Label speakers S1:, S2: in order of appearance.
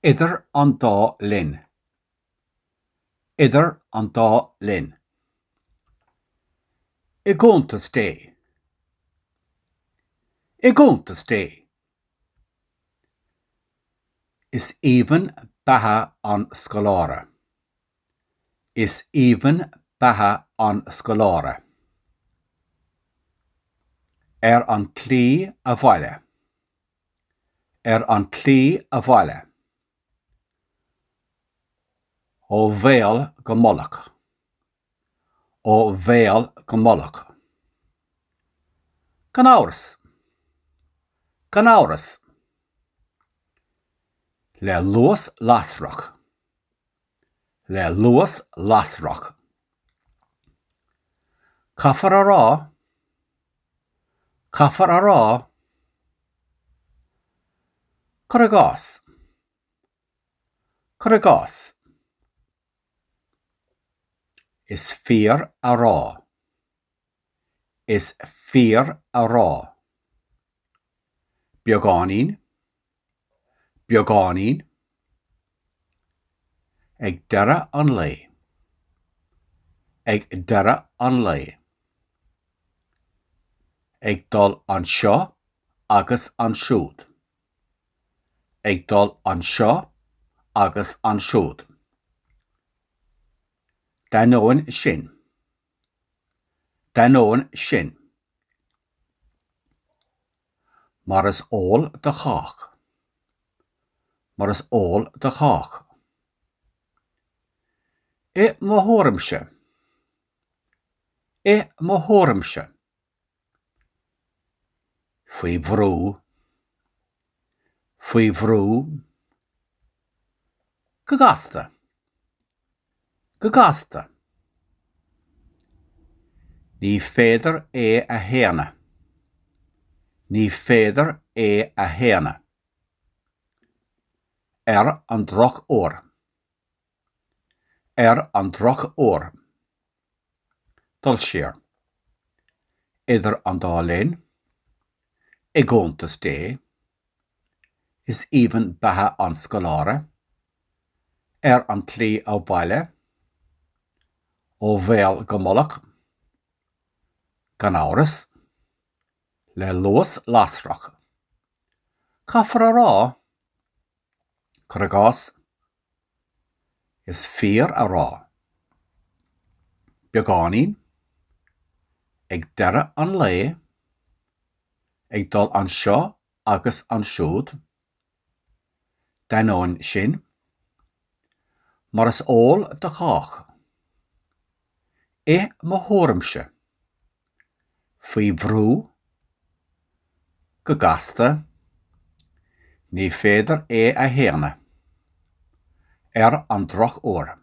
S1: Idir an dá linn. Idir an dá linn. I gcóntas dé. I gcóntas dé. Is even batha an scolára. Is even batha an scolára. An clí a bhaile. An clí a bhaile. Ó bhéal go mbealach. Ó bhéal go mbealach. Gan áras. Gan áras. Le luas lasrach. Le luas lasrach. Caffar a rá. Caffar a rá. Cur a gás. Cur a gás. Is fear a rá. Is fear a rá. Beagáinín. Beagáinín. Ag deireadh an lé. Ag deireadh an lé. Ag dul an seo agus an siúd. Ag dul an seo agus an siúd. Dainóin sin. Dainóin sin. Mar is ól de chách. Mar is ól de chách. I mo thuairimse. I mo thuairimse. Faoi bhrú. Faoi bhrú. Go gasta. Go gasta. Ní féidir é a théana. Ní féidir é a théana. An droch óir. An droch óir. Dul siar. Idir an dá linn. I gcóntas dé. Is even batha an scolára. An clí á bhaile. Ó bhéal go mbealach. Gan áras. Le luas lasrach. Caffar a rá. Cur a gás. Is fear a rá. Beagáinín. Ag deireadh an lé. Ag dul an seo agus an siúd. Dainóin sin. Mar is ól de chách. I mo thuairimse. Faoi bhrú. Go gasta. Ní féidir é a théana. An droch óir.